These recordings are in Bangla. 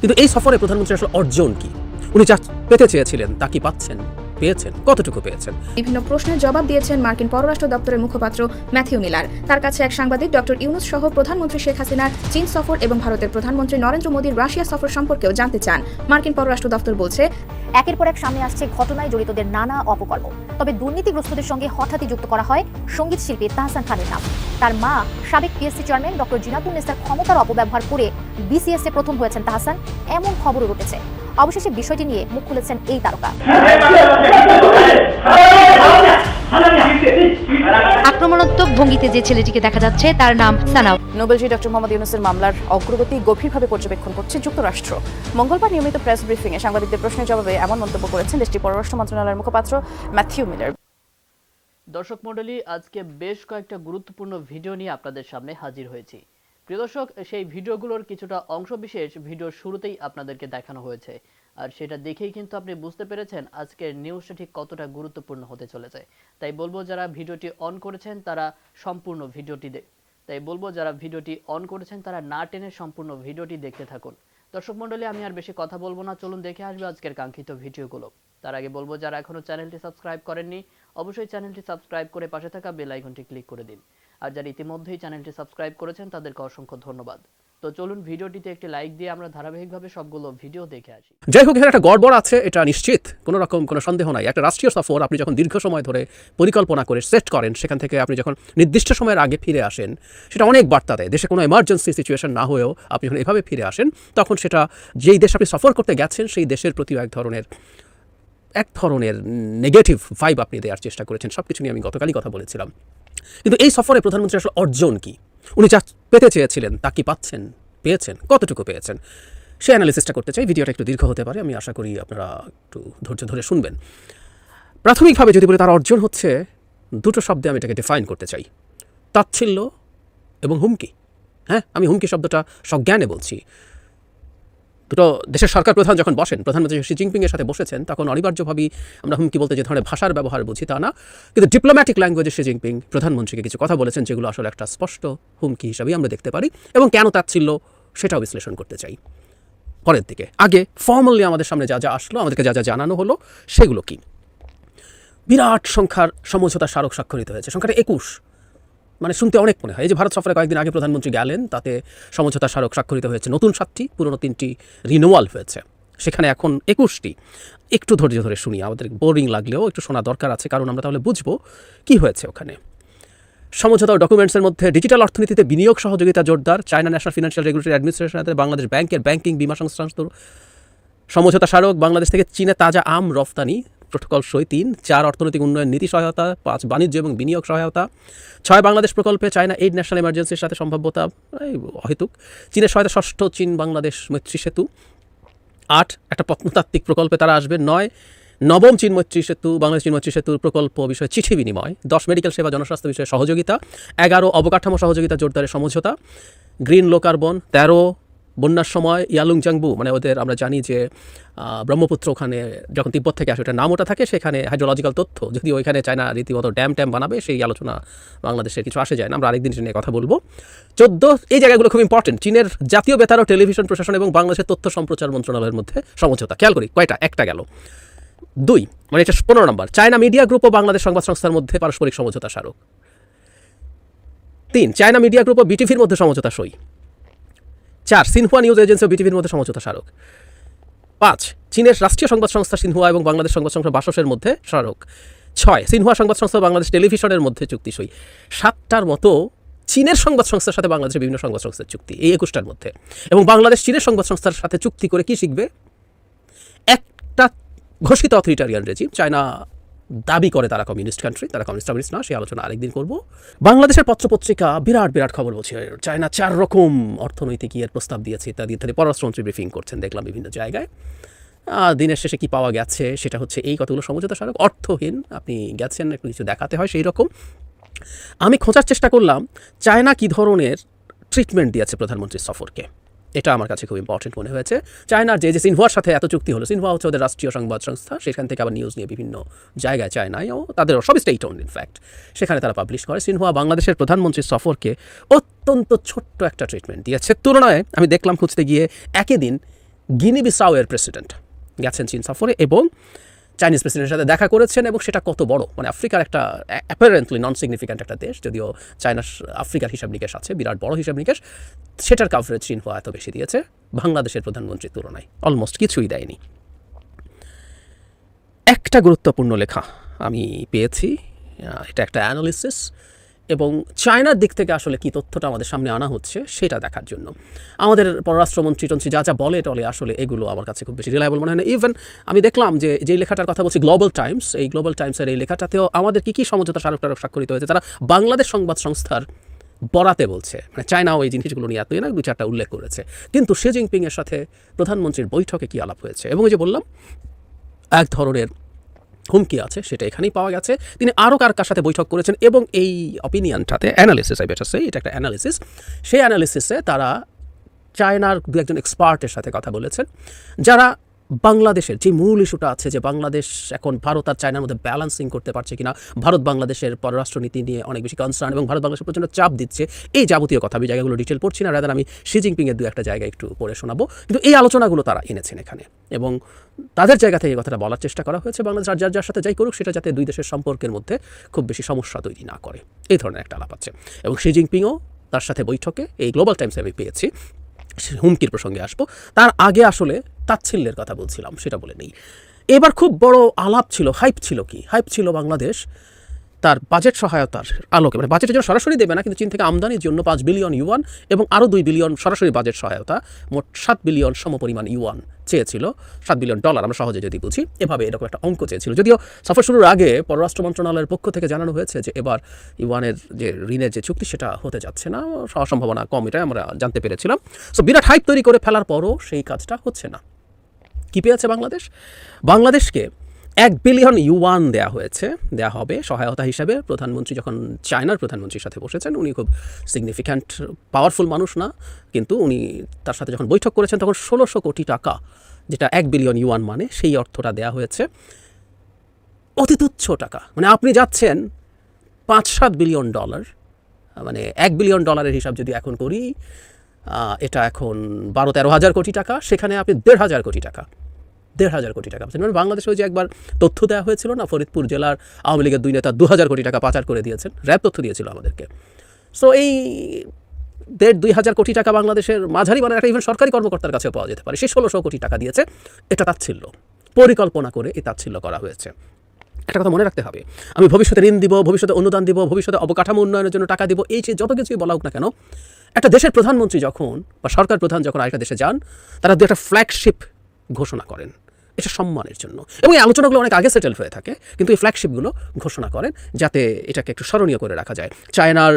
কিন্তু এই সফরে প্রধানমন্ত্রী আসলে অর্জন কি, উনি যা পেতে চেয়েছিলেন তা কি পাচ্ছেন, পেয়েছেন, কতটুকু পেয়েছেন? বিভিন্ন প্রশ্নের জবাব দিয়েছেন মার্কিন পররাষ্ট্র দপ্তরের মুখপাত্র ম্যাথিউ মিলার। তার কাছে এক সাংবাদিক ডক্টর ইউনুস সহ প্রধানমন্ত্রী শেখ হাসিনার চীন সফর এবং ভারতের প্রধানমন্ত্রী নরেন্দ্র মোদীর রাশিয়া সফর সম্পর্কেও জানতে চান। মার্কিন পররাষ্ট্র দপ্তর বলছে, একের পর এক সামনে আসছে ঘটনায় জড়িতদের নানা অপকর্ম। তবে দুর্নীতিগ্রস্তদের সঙ্গে হঠাৎই যুক্ত করা হয় সঙ্গীত শিল্পী তাহসান খানের নাম। তার মা সাবেক পিএসসি চেয়ারম্যান ডক্টর জিনাতুন্নেসার ক্ষমতার অপব্যবহার করে বিসিএস-এ প্রথম হয়েছেন তাহসান, এমন খবরও উঠেছে। অবশেষে বিষয়টি নিয়ে মুখ খুলেছেন এই তারকা। আক্রমণাত্মক ভঙ্গিতে যে ছেলেটিকে দেখা যাচ্ছে তার নাম সানাউ। নোবেলজয়ী ডক্টর মোহাম্মদ ইউনূসের মামলার অগ্রগতি গভীরভাবে পর্যবেক্ষণ করছে যুক্তরাষ্ট্র। মঙ্গলবার নিয়মিত প্রেস ব্রিফিংয়ে সাংবাদিকদের প্রশ্নের জবাবে এমন মন্তব্য করেছেন দেশটির পররাষ্ট্র মন্ত্রণালয়ের মুখপাত্র ম্যাথিউ মিলার। দর্শক মণ্ডলী, আজকে বেশ কয়েকটা গুরুত্বপূর্ণ ভিডিও নিয়ে আপনাদের সামনে হাজির হয়েছি। প্রিয় দর্শক, সেই ভিডিওগুলোর কিছুটা অংশবিশেষ ভিডিওর শুরুতেই আপনাদেরকে দেখানো হয়েছে, আর সেটা দেখেই কিন্তু আপনি বুঝতে পেরেছেন আজকের নিউজটা ঠিক কতটা গুরুত্বপূর্ণ হতে চলেছে। তাই বলবো যারা ভিডিওটি অন করেছেন তারা সম্পূর্ণ ভিডিওটি না টেনে সম্পূর্ণ ভিডিওটি দেখতে থাকুন। দর্শক মণ্ডলী, আমি আর বেশি কথা বলবো না, চলুন দেখে আসবে আজকের কাঙ্ক্ষিত ভিডিওগুলো। তার আগে বলবো যারা এখনো চ্যানেলটি সাবস্ক্রাইব করেননি অবশ্যই চ্যানেলটি সাবস্ক্রাইব করে পাশে থাকা বেল আইকনটি ক্লিক করে দিন, আর যারা ইতিমধ্যেই চ্যানেলটি সাবস্ক্রাইব করেছেন তাদেরকে অসংখ্য ধন্যবাদ। তো চলুন ভিডিওটিতে একটি লাইক দিয়ে আমরা ধারাবাহিকভাবে সবগুলো ভিডিও দেখে আসি। যাই হোক, এখানে একটা গড়বড় আছে, এটা নিশ্চিত, কোনো সন্দেহ নাই। একটা রাষ্ট্রীয় সফর আপনি যখন দীর্ঘ সময় ধরে পরিকল্পনা করে সেট করেন, সেখান থেকে আপনি যখন নির্দিষ্ট সময়ের আগে ফিরে আসেন, সেটা অনেক বার্তা দেয়। দেশে কোনো এমার্জেন্সি সিচুয়েশন না হয়েও আপনি যখন এভাবে ফিরে আসেন, তখন সেটা যেই দেশ আপনি সফর করতে গেছেন সেই দেশের প্রতি এক ধরনের নেগেটিভ ভাইব আপনি দেওয়ার চেষ্টা করেছেন। সব কিছু নিয়ে আমি গতকালই কথা বলেছিলাম। কিন্তু এই সফরে প্রধানমন্ত্রী আসলে অর্জন কি, উনি যা পেতে চেয়েছিলেন তা কি পাচ্ছেন, পেয়েছেন, কতটুকু পেয়েছেন, সে অ্যানালিসিসটা করতে চাই। ভিডিওটা একটু দীর্ঘ হতে পারে, আমি আশা করি আপনারা একটু ধৈর্য ধরে শুনবেন। প্রাথমিকভাবে যদি বলি, তার অর্জন হচ্ছে দুটো শব্দে আমি এটাকে ডিফাইন করতে চাই: তাচ্ছিল্য এবং হুমকি। হ্যাঁ, আমি হুমকি শব্দটা সজ্ঞানে বলছি। দুটো দেশের সরকার প্রধান যখন বসেন, প্রধানমন্ত্রী শি জিনপিংয়ের সাথে বসেছেন, তখন অনিবার্যভাবেই আমরা হুমকি বলতে যে ধরনের ভাষার ব্যবহার বুঝি তা না, কিন্তু ডিপ্লোম্যাটিক ল্যাঙ্গুয়েজে শি জিনপিং প্রধানমন্ত্রীকে কিছু কথা বলেছেন যেগুলো আসলে একটা স্পষ্ট হুমকি হিসাবেই আমরা দেখতে পারি। এবং কেন তাচ্ছিল্য সেটাও বিশ্লেষণ করতে চাই পরের দিকে। আগে ফর্মালি আমাদের সামনে যা আসলো, আমাদেরকে যা জানানো হলো, সেগুলো কি? বিরাট সংখ্যার সমঝোতা স্মারক স্বাক্ষরিত হয়েছে। সংখ্যাটা 21, মানে শুনতে অনেক মনে হয়। এই যে ভারত সফরে কয়েকদিন আগে প্রধানমন্ত্রী গেলেন, তাতে সমঝোতা স্মারক স্বাক্ষরিত হয়েছে নতুন 7টি, পুরনো 3টি রিনিউয়াল হয়েছে। সেখানে এখন 21টি। একটু ধৈর্য ধরে শুনি, আমাদের বোরিং লাগলেও একটু শোনা দরকার আছে, কারণ আমরা তাহলে বুঝবো কি হয়েছে ওখানে। সমঝোতা ডকুমেন্টসের মধ্যে ডিজিটাল অর্থনীতিতে বিনিয়োগ সহযোগিতা জোরদার, China national financial regulatory administration, Bangladesh ব্যাংকের ব্যাংকিং বিমা সংস্থান, সমঝোতা স্মারক বাংলাদেশ থেকে চীনে তাজা আম রফতানি, প্রোটোকল সই 3, 4 অর্থনৈতিক উন্নয়ন নীতি সহায়তা, 5 বাণিজ্য এবং বিনিয়োগ সহায়তা, 6 বাংলাদেশ প্রকল্পে চায়না এইড ন্যাশনাল এমার্জেন্সির সাথে সম্ভাব্যতা অহেতুক, চীনের সহায়তা 6ষ্ঠ চীন বাংলাদেশ মৈত্রী সেতু, 8 একটা প্রত্নতাত্ত্বিক প্রকল্পে তারা আসবে, 9 নবম চীন মৈত্রী সেতু বাংলাদেশ চীন মৈত্রী সেতুর প্রকল্প বিষয়ে চিঠি বিনিময়, 10 মেডিকেল সেবা জনস্বাস্থ্য বিষয়ে সহযোগিতা, 11 অবকাঠামো সহযোগিতা জোরদারের সমঝোতা, গ্রিন লো কার্বন, 13 বন্যার সময় ইয়ালুংজাংবু, মানে ওদের আমরা জানি যে ব্রহ্মপুত্র ওখানে যখন তিব্বত থেকে আসে, ওটা নাম ওটা থাকে, সেখানে হাইড্রোলজিক্যাল তথ্য, যদি ওইখানে চায়না রীতিমতো ড্যাম বানাবে, সেই আলোচনা বাংলাদেশের কিছু আসে যায় না, আমরা আরেকদিন নিয়ে কথা বলবো। 14 এই জায়গাগুলো খুব ইম্পর্টেন্ট, চীনের জাতীয় বেতার ও টেলিভিশন প্রশাসন এবং বাংলাদেশের তথ্য সম্প্রচার মন্ত্রণালয়ের মধ্যে সমঝোতা। খেয়াল করি কয়টা, একটা গেল। 2 মানে এটা 15 নম্বর, চায়না মিডিয়া গ্রুপ ও বাংলাদেশ সংবাদ সংস্থার মধ্যে পারস্পরিক সমঝোতা স্মারক। 3 চায়না মিডিয়া গ্রুপ ও বিটিভির মধ্যে সমঝোতা সই। 4 সিনহুয়া নিউজ এজেন্সি ও বিটিভির মধ্যে সমঝোতা স্মারক। 5 চীনের রাষ্ট্রীয় সংবাদ সংস্থা সিনহুয়া এবং বাংলাদেশ সংবাদ সংস্থা বাসসের মধ্যে স্মারক। 6 সিনহুয়া সংবাদ সংস্থা বাংলাদেশ টেলিভিশনের মধ্যে চুক্তি সই। 7টার মতো চীনের সংবাদ সংস্থার সাথে বাংলাদেশের বিভিন্ন সংবাদ সংস্থার চুক্তি, এই 21টার মধ্যে। এবং বাংলাদেশ চীনের সংবাদ সংস্থার সাথে চুক্তি করে কি শিখবে? একটা ঘোষিত অথরিটারিয়ান রেজিম। চায়না দাবি করে তারা কমিউনিস্ট কান্ট্রি, তারা কমিউনিস্ট না, সেই আলোচনা আরেকদিন করব। বাংলাদেশের পত্রপত্রিকা বিরাট খবর বলছে, চায়না 4 রকম অর্থনৈতিক ইয়ের প্রস্তাব দিয়েছে ইত্যাদি ইত্যাদি। পররাষ্ট্রমন্ত্রী ব্রিফিং করছেন দেখলাম বিভিন্ন জায়গায়। দিনের শেষে কি পাওয়া গেছে সেটা হচ্ছে এই কতগুলো সমঝোতা স্মারক অর্থহীন, আপনি গেছেন একটু কিছু দেখাতে হয় সেই রকম। আমি খোঁজার চেষ্টা করলাম চায়না কী ধরনের ট্রিটমেন্ট দিয়েছে প্রধানমন্ত্রীর সফরকে, এটা আমার কাছে খুব ইম্পর্টেন্ট মনে হয়েছে। চায়নার যে সিনহুয়ার সাথে এত চুক্তি হলো, সিনহুয়া হচ্ছে ওদের রাষ্ট্রীয় সংবাদ সংস্থা, সেখান থেকে আবার নিউজ নিয়ে বিভিন্ন জায়গায় চায়নায় ও তাদের সব স্টেট ওন্ড ইনফ্যাক্ট, সেখানে তারা পাবলিশ করে। সিনহুয়া বাংলাদেশের প্রধানমন্ত্রীর সফরকে অত্যন্ত ছোট্ট একটা ট্রিটমেন্ট দিয়েছে। তুলনায় আমি দেখলাম খুঁজতে গিয়ে একই দিন গিনি বিসাওয়ের প্রেসিডেন্ট গেছেন চীন সফরে এবং চাইনিজ প্রেসিডেন্টের সাথে দেখা করেছেন, এবং সেটা কত বড়, মানে আফ্রিকার একটা অ্যাপারেন্টলি নন সিগনিফিক্যান্ট একটা দেশ, যদিও চায়নার আফ্রিকার হিসাব নিকেশ আছে, বিরাট বড় হিসাব নিকেশ, সেটার কাভারেজ চীন হওয়া এত বেশি দিয়েছে বাংলাদেশের প্রধানমন্ত্রীর তুলনায় অলমোস্ট কিছুই দেয়নি। একটা গুরুত্বপূর্ণ লেখা আমি পেয়েছি, এটা একটা অ্যানালিসিস, এবং চায়নার দিক থেকে আসলে কী তথ্যটা আমাদের সামনে আনা হচ্ছে সেটা দেখার জন্য। আমাদের পররাষ্ট্রমন্ত্রী টন্ত্রী যা যা বলে টলে আসলে এগুলো আমার কাছে খুব বেশি রিলায়েবল মনে হয় না। ইভেন আমি দেখলাম যে যেই লেখাটার কথা বলছি গ্লোবাল টাইমস, এই গ্লোবাল টাইমসের এই লেখাটাতেও আমাদের কী কী সমঝোতা স্মারক স্বাক্ষরিত হয়েছে তারা বাংলাদেশ সংবাদ সংস্থার বরাতে বলছে, মানে চায়নাও এই জিনিসগুলো নিয়ে এতই না 2-4টা উল্লেখ করেছে। কিন্তু শি জিনপিংয়ের সাথে প্রধানমন্ত্রীর বৈঠকে কী আলাপ হয়েছে, এবং ওই যে বললাম এক ধরনের হুমকি আছে সেটা এখানেই পাওয়া গেছে। তিনি আরও কার সাথে বৈঠক করেছেন, এবং এই অপিনিয়নটাতে অ্যানালিসিস, আই বেটার সে, এটা একটা অ্যানালিসিস, সেই অ্যানালিসিসে তারা চায়নার দু একজন এক্সপার্টের সাথে কথা বলেছেন, যারা বাংলাদেশের যে মূল ইস্যুটা আছে যে বাংলাদেশ এখন ভারত আর চায়নার মধ্যে ব্যালেন্সিং করতে পারছে কিনা, ভারত বাংলাদেশের পররাষ্ট্রনীতি নিয়ে অনেক বেশি কনসার্ন এবং ভারত বাংলাদেশের প্রচণ্ড চাপ দিচ্ছে, এই যাবতীয় কথা আমি জায়গাগুলো ডিটেল পড়ছি না, রাদার আমি শি জিনপিংয়ের 2-1টা জায়গা একটু পড়ে শোনাবো। কিন্তু এই আলোচনাগুলো তারা এনেছেন এখানে, এবং তাদের জায়গা থেকে এই কথাটা বলার চেষ্টা করা হয়েছে বাংলাদেশ আর যার সাথে যাই করুক সেটা যাতে দুই দেশের সম্পর্কের মধ্যে খুব বেশি সমস্যা তৈরি না করে, এই ধরনের একটা আলাপ আছে। এবং শি জিনপিংও তার সাথে বৈঠকে, এই গ্লোবাল টাইমসে আমি পেয়েছি, হুমকির প্রসঙ্গে আসবো, তার আগে আসলে তাচ্ছিল্যের কথা বলছিলাম সেটা বলে নেই। এবার খুব বড় আলাপ ছিল, হাইপ ছিল, কি হাইপ ছিল বাংলাদেশ তার বাজেট সহায়তার আলোকে, মানে বাজেটের জন্য সরাসরি দেবে না, কিন্তু চীন থেকে আমদানির জন্য 5 বিলিয়ন ইউয়ান এবং আরও 2 বিলিয়ন সরাসরি বাজেট সহায়তা, মোট 7 বিলিয়ন সমপরিমাণ ইউয়ান চেয়েছিল, $7 বিলিয়ন আমরা সহজে যদি বুঝি, এভাবে এরকম একটা অঙ্ক চেয়েছিল। যদিও সফর শুরুর আগে পররাষ্ট্র মন্ত্রণালয়ের পক্ষ থেকে জানানো হয়েছে যে এবার ইউয়ানের যে ঋণের যে চুক্তি সেটা হতে যাচ্ছে না, সম্ভাবনা কম, এটা আমরা জানতে পেরেছিলাম। সো বিরাট হাইপ তৈরি করে ফেলার পরও সেই কাজটা হচ্ছে না। কী পেয়েছে বাংলাদেশ? বাংলাদেশকে 1 বিলিয়ন ইউয়ান দেওয়া হবে সহায়তা হিসাবে। প্রধানমন্ত্রী যখন চায়নার প্রধানমন্ত্রীর সাথে বসেছেন, উনি খুব সিগনিফিক্যান্ট পাওয়ারফুল মানুষ না, কিন্তু উনি তার সাথে যখন বৈঠক করেছেন তখন 1600 কোটি টাকা, যেটা 1 বিলিয়ন ইউয়ান মানে, সেই অর্থটা দেওয়া হয়েছে। অতি তুচ্ছ টাকা, মানে আপনি যাচ্ছেন $5-7 বিলিয়ন, মানে $1 বিলিয়ন হিসাব যদি এখন করি, এটা এখন 12-13 হাজার কোটি টাকা, সেখানে আপনি 1,500 কোটি টাকা, 1,500 কোটি টাকা পাচ্ছেন। মানে বাংলাদেশে ওই যে একবার তথ্য দেওয়া হয়েছিল না, ফরিদপুর জেলার আওয়ামী লীগের 2 নেতা 2,000 কোটি টাকা পাচার করে দিয়েছেন, র্যাব তথ্য দিয়েছিল আমাদেরকে। সো এই 1,500-2,000 কোটি টাকা বাংলাদেশের মাঝারি মানে একটা ইভেন সরকারি কর্মকর্তার কাছেও পাওয়া যেতে পারে, সেই 1600 কোটি টাকা দিয়েছে। এটা তাচ্ছিল্য, পরিকল্পনা করে এই তাচ্ছিল্য করা হয়েছে। একটা কথা মনে রাখতে হবে, আমি ভবিষ্যতে ঋণ দিব, ভবিষ্যতে অনুদান দিব, ভবিষ্যতে অবকাঠামো উন্নয়নের জন্য টাকা দিব, এই যে যত কিছুই বলা হোক না কেন, একটা দেশের প্রধানমন্ত্রী যখন বা সরকার প্রধান যখন আরেকটা দেশে যান, তারা একটা ফ্ল্যাগশিপ ঘোষণা করেন, এটা সম্মানের জন্য, এবং এই আলোচনাগুলো অনেক আগে সেটেল হয়ে থাকে, কিন্তু এই ফ্ল্যাগশিপগুলো ঘোষণা করেন যাতে এটাকে একটু স্মরণীয় করে রাখা যায়। চায়নার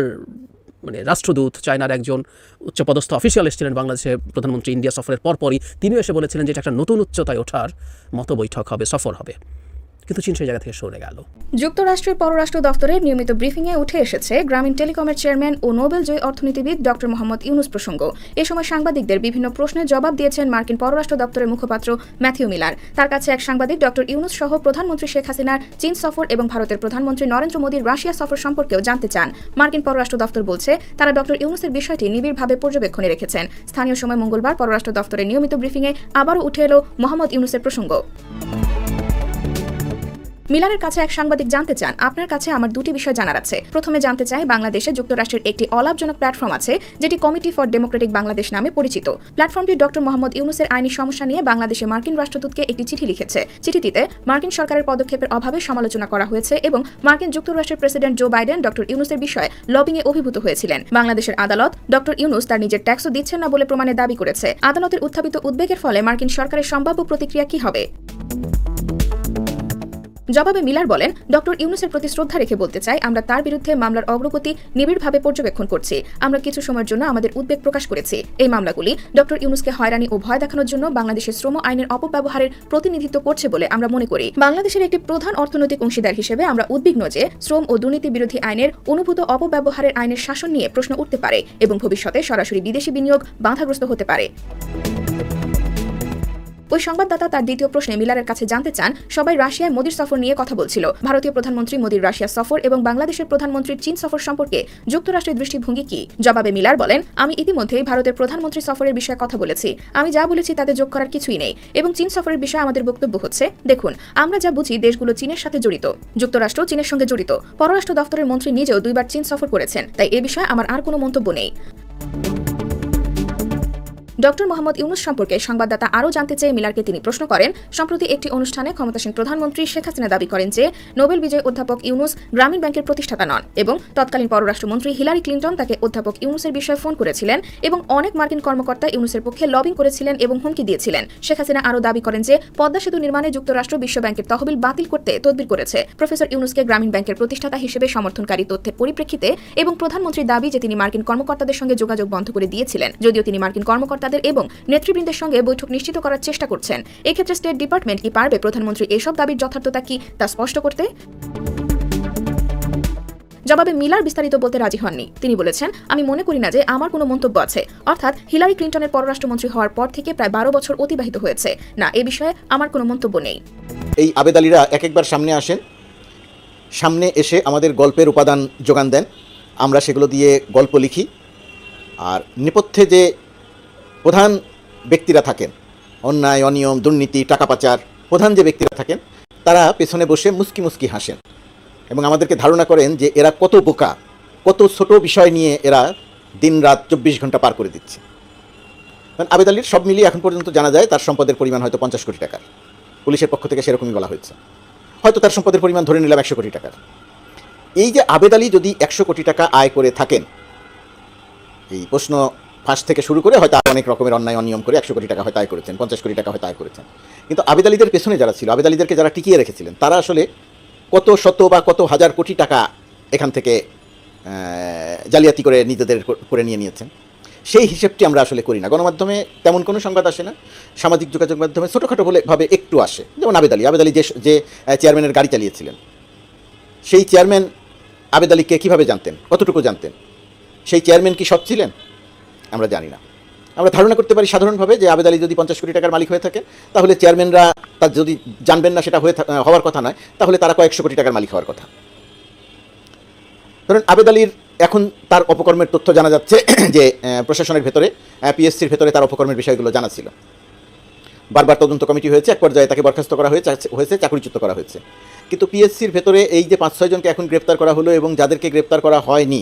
মানে রাষ্ট্রদূত, চায়নার একজন উচ্চপদস্থ অফিসিয়াল এসেছিলেন বাংলাদেশে প্রধানমন্ত্রী ইন্ডিয়া সফরের পরপরই, তিনিও এসে বলেছিলেন যে এটা একটা নতুন উচ্চতায় ওঠার মতো বৈঠক হবে, সফর হবে, কিন্তু চীন সেই জায়গা থেকে সরে গেল। যুক্তরাষ্ট্রের পররাষ্ট্র দফতরের নিয়মিত ব্রিফিংয়ে উঠে এসেছে গ্রামীণ টেলিকমের চেয়ারম্যান ও নোবেল জয়ী অর্থনীতিবিদ ডক্টর মোহাম্মদ ইউনুস প্রসঙ্গ। এ সময় সাংবাদিকদের বিভিন্ন প্রশ্নের জবাব দিয়েছেন মার্কিন পররাষ্ট্র দপ্তরের মুখপাত্র ম্যাথিউ মিলার। তার কাছে এক সাংবাদিক ডক্টর ইউনুস সহ প্রধানমন্ত্রী শেখ হাসিনার চীন সফর এবং ভারতের প্রধানমন্ত্রী নরেন্দ্র মোদীর রাশিয়া সফর সম্পর্কেও জানতে চান। মার্কিন পররাষ্ট্র দপ্তর বলছে তারা ডক্টর ইউনুসের বিষয়টি নিবিড়ভাবে পর্যবেক্ষণে রেখেছেন। স্থানীয় সময় মঙ্গলবার পররাষ্ট্র দপ্তরের নিয়মিত ব্রিফিংয়ে আবারও উঠে এলো মোহাম্মদ ইউনুসের প্রসঙ্গ। মিলারের কাছে এক সাংবাদিক জানতে চান, আপনার কাছে আমার 2টি বিষয় জানার আছে। প্রথমে জানতে চাই, বাংলাদেশে যুক্তরাষ্ট্রের একটি অলাভজনক প্ল্যাটফর্ম আছে যেটি কমিটি ফর ডেমোক্রেটিক বাংলাদেশ নামে পরিচিত। প্ল্যাটফর্মটি ডক্টর মোহাম্মদ ইউনুসের আইনি সমস্যা নিয়ে বাংলাদেশে মার্কিন রাষ্ট্রদূতকে একটি চিঠি লিখেছে। চিঠিটিতে মার্কিন সরকারের পদক্ষেপের অভাবে সমালোচনা করা হয়েছে এবং মার্কিন যুক্তরাষ্ট্রের প্রেসিডেন্ট জো বাইডেন ডক্টর ইউনুসের বিষয়ে লবিংয়ে অভিভূত হয়েছিলেন। বাংলাদেশের আদালত ডক্টর ইউনুস তার নিজের ট্যাক্সও দিচ্ছেন না বলে প্রমাণের দাবি করেছে। আদালতের উত্থাপিত উদ্বেগের ফলে মার্কিন সরকারের সম্ভাব্য প্রতিক্রিয়া কি হবে? জবাবে মিলার বলেন, ডক্টর ইউনুসের প্রতি শ্রদ্ধা রেখে বলতে চাই, আমরা তার বিরুদ্ধে মামলার অগ্রগতি নিবিড়ভাবে পর্যবেক্ষণ করছি। আমরা কিছু সময়ের জন্য আমাদের উদ্বেগ প্রকাশ করেছি। এই মামলাগুলি ডক্টর ইউনুসকে হয়রানি ও ভয় দেখানোর জন্য বাংলাদেশের শ্রম আইনের অপব্যবহারের প্রতিনিধিত্ব করছে বলে আমরা মনে করি। বাংলাদেশের একটি প্রধান অর্থনৈতিক অংশীদার হিসেবে আমরা উদ্বিগ্ন যে শ্রম ও দুর্নীতি বিরোধী আইনের অনুভূত অপব্যবহারের আইনের শাসন নিয়ে প্রশ্ন উঠতে পারে এবং ভবিষ্যতে সরাসরি বিদেশি বিনিয়োগ বাধাগ্রস্ত হতে পারে। ওই সংবাদদাতা তার দ্বিতীয় প্রশ্নে মিলারের কাছে জানতে চান, সবাই রাশিয়ায় মোদির সফর নিয়ে কথা বলছিল। ভারতীয় প্রধানমন্ত্রী মোদির রাশিয়া সফর এবং বাংলাদেশের প্রধানমন্ত্রীর চীন সফর সম্পর্কে যুক্তরাষ্ট্রের দৃষ্টিভঙ্গি কি? জবাবে মিলার বলেন, আমি ইতিমধ্যেই ভারতের প্রধানমন্ত্রী সফরের বিষয়ে কথা বলেছি। আমি যা বলেছি তাতে যোগ করার কিছুই নেই। এবং চীন সফরের বিষয়ে আমাদের বক্তব্য হচ্ছে, দেখুন, আমরা যা বুঝি দেশগুলো চীনের সাথে জড়িত, যুক্তরাষ্ট্র চীনের সঙ্গে জড়িত। পররাষ্ট্র দফতরের মন্ত্রী নিজেও 2বার চীন সফর করেছেন, তাই এ বিষয়ে আমার আর কোনো মন্তব্য নেই। ডক্টর মোহাম্মদ ইউনূস সম্পর্কে সংবাদদাতা আরও জানতে চেয়ে মিলারকে তিনি প্রশ্ন করেন, সম্প্রতি একটি অনুষ্ঠানে ক্ষমতাসীন প্রধানমন্ত্রী শেখ হাসিনা দাবি করেন যে নোবেল বিজয়ী অধ্যাপক ইউনূস গ্রামীণ ব্যাংকের প্রতিষ্ঠাতা নন এবং তৎকালীন পররাষ্ট্রমন্ত্রী হিলারি ক্লিন্টন তাকে অধ্যাপক ইউনূসের বিষয়ে ফোন করেছিলেন এবং অনেক মার্কিন কর্মকর্তা ইউনূসের পক্ষে লবিং করেছিলেন এবং হুমকি দিয়েছিলেন। শেখ হাসিনা আরও দাবি করেন যে পদ্মা সেতু নির্মাণে যুক্তরাষ্ট্র বিশ্ব ব্যাংকের তহবিল বাতিল করতে তদবির করেছে। প্রফেসর ইউনূসকে গ্রামীণ ব্যাংকের প্রতিষ্ঠাতা হিসেবে সমর্থনকারী তথ্যের পরিপ্রেক্ষিতে এবং প্রধানমন্ত্রীর দাবি যে তিনি মার্কিন কর্মকর্তাদের সঙ্গে যোগাযোগ বন্ধ করে দিয়েছিলেন, যদিও তিনি মার্কিন কর্মকর্তাদের এবং নেতৃবৃন্দের সঙ্গে বৈঠক নিশ্চিত করার চেষ্টা করছেন। এক্ষেত্রে স্টেট ডিপার্টমেন্ট কি পারবে প্রধানমন্ত্রী এসব দাবির যথার্থতা কি তা স্পষ্ট করতে? জবাবে মিলার বিস্তারিত বলতে রাজি হননি। তিনি বলেছেন, আমি মনে করি না যে আমার কোনো মন্তব্য আছে। অর্থাৎ হিলারি ক্লিন্টনের পররাষ্ট্রমন্ত্রী হওয়ার পর থেকে প্রায় 12 বছর অতিবাহিত হয়েছে। না, এ বিষয়ে আমার কোনো মন্তব্য নেই। এই আবেদ আলীরা এক একবার সামনে আসেন, সামনে এসে আমাদের গল্পের উপাদান যোগান দেন, আমরা সেগুলো দিয়ে গল্প লিখি। আর নেপথ্যে যে প্রধান ব্যক্তিরা থাকেন, অন্যায়, অনিয়ম, দুর্নীতি, টাকা পাচার প্রধান যে ব্যক্তিরা থাকেন, তারা পেছনে বসে মুস্কি মুস্কি হাসেন এবং আমাদেরকে ধারণা করেন যে এরা কত বোকা, কত ছোট বিষয় নিয়ে এরা দিনরাত 24 ঘন্টা পার করে দিচ্ছে। কারণ আবেদ আলীর সব মিলিয়ে এখন পর্যন্ত জানা যায় তার সম্পদের পরিমাণ হয়তো 50 কোটি টাকার। পুলিশের পক্ষ থেকে সেরকমই বলা হয়েছে। হয়তো তার সম্পদের পরিমাণ ধরে নিলাম 100 কোটি টাকার। এই যে আবেদ আলী যদি 100 কোটি টাকা আয় করে থাকেন, এই প্রশ্ন ফাঁস থেকে শুরু করে হয়তো অনেক রকমের অন্যায় অনিয়ম করে 100 কোটি টাকা হয়তো আয় করেছেন, 50 কোটি টাকা হয়তো আয় করেছেন। কিন্তু আবেদ আলীদের পেছনে যারা ছিল, আবেদ আলীদেরকে যারা টিকিয়ে রেখেছিলেন, তারা আসলে কত শত বা কত হাজার কোটি টাকা এখান থেকে জালিয়াতি করে নিজেদের করে নিয়েছেন, সেই হিসেবটি আমরা আসলে করি না। গণমাধ্যমে তেমন কোনো সংবাদ আসে না, সামাজিক যোগাযোগ মাধ্যমে ছোটোখাটো ভাবে একটু আসে। যেমন আবেদ আলী যে চেয়ারম্যানের গাড়ি চালিয়েছিলেন, সেই চেয়ারম্যান আবেদ আলীকে কীভাবে জানতেন, কতটুকু জানতেন? সেই চেয়ারম্যান কি সৎ ছিলেন? আমরা জানি না। আমরা ধারণা করতে পারি সাধারণভাবে যে আবেদ আলী যদি 50 কোটি টাকার মালিক হয়ে থাকে, তাহলে চেয়ারম্যানরা তার যদি জানবেন না, সেটা হওয়ার কথা নয়, তাহলে তারা কয়েকশো কোটি টাকার মালিক হওয়ার কথা। ধরুন আবেদ আলীর এখন তার অপকর্মের তথ্য জানা যাচ্ছে যে প্রশাসনের ভেতরে, পিএসসির ভেতরে তার অপকর্মের বিষয়গুলো জানা ছিল। বারবার তদন্ত কমিটি হয়েছে, এক পর্যায়ে তাকে বরখাস্ত করা হয়েছে, চাকরিচ্যুত করা হয়েছে। কিন্তু পিএসসির ভেতরে এই যে 5-6 জনকে এখন গ্রেপ্তার করা হলো এবং যাদেরকে গ্রেপ্তার করা হয়নি,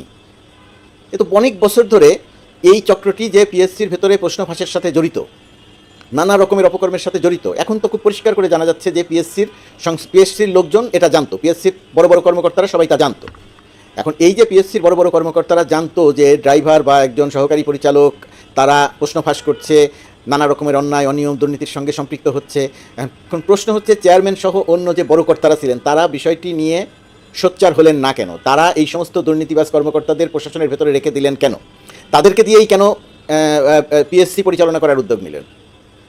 এ তো অনেক বছর ধরে এই চক্রটি যে পিএসসির ভেতরে প্রশ্ন ফাঁসের সাথে জড়িত, নানা রকমের অপকর্মের সাথে জড়িত, এখন তো খুব পরিষ্কার করে জানা যাচ্ছে যে পিএসসির লোকজন এটা জানতো, পিএসসির বড় বড় কর্মকর্তারা সবাই তা জানতো। এখন এই যে পিএসসির বড় বড় কর্মকর্তারা জানতো যে ড্রাইভার বা একজন সহকারী পরিচালক তারা প্রশ্ন ফাঁস করছে, নানা রকমের অন্যায় অনিয়ম দুর্নীতির সঙ্গে সম্পৃক্ত হচ্ছে, এখন প্রশ্ন হচ্ছে চেয়ারম্যান সহ অন্য যে বড় কর্তারা ছিলেন তারা বিষয়টি নিয়ে সোচ্চার হলেন না কেন? তারা এই সমস্ত দুর্নীতিবাজ কর্মকর্তাদের প্রশাসনের ভেতরে রেখে দিলেন কেন? তাদেরকে দিয়েই কেন পিএসসি পরিচালনা করার উদ্যোগ নিলেন?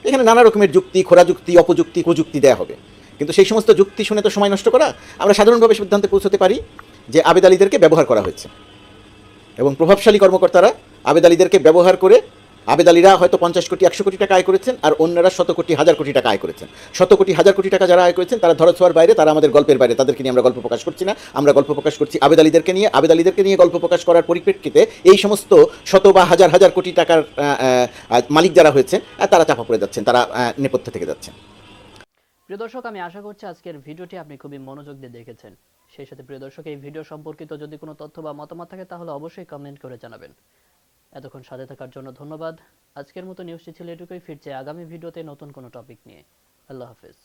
এখানে নানা রকমের যুক্তি, খোরা যুক্তি, অপযুক্তি, কুযুক্তি দেওয়া হবে। কিন্তু সেই সমস্ত যুক্তি শুনে তো সময় নষ্ট করা। আমরা সাধারণভাবে সিদ্ধান্তে পৌঁছতে পারি যে আবেদ আলীদেরকে ব্যবহার করা হয়েছে এবং প্রভাবশালী কর্মকর্তারা আবেদ আলীদেরকে ব্যবহার করে, আবেদ আলীরা হয়তো 50 কোটি 100 কোটি টাকা আয় করেছেন, আর অন্যরা 100 কোটি 1000 কোটি টাকা আয় করেছেন। 100 কোটি 1000 কোটি টাকা যারা আয় করেছেন তারা ধরাছোঁয়ার বাইরে, তারা আমাদের গল্পের বাইরে, তাদেরকে নিয়ে আমরা গল্প প্রকাশ করছি না। আমরা গল্প প্রকাশ করছি আবেদ আলীদেরকে নিয়ে। আবেদ আলীদেরকে নিয়ে গল্প প্রকাশ করার পরিপ্রেক্ষিতে এই সমস্ত শত বা হাজার হাজার কোটি টাকার মালিক যারা হয়েছেন তারা চাপা পড়ে যাচ্ছেন, তারা নেপথ্যে থেকে যাচ্ছেন। প্রিয় দর্শক, আমি আশা করছি আজকের ভিডিওটি আপনি খুবই মনোযোগ দিয়ে দেখেছেন। সেই সাথে প্রিয় দর্শক, এই ভিডিও সম্পর্কিত যদি কোনো তথ্য বা মতামত থাকে তাহলে অবশ্যই কমেন্ট করে জানাবেন। এতক্ষণ সাথে থাকার জন্য ধন্যবাদ। আজকের মতো নিউজটি ছিল এটুকুই। ফিরছে আগামী ভিডিওতে নতুন কোনো টপিক নিয়ে। আল্লাহ হাফেজ।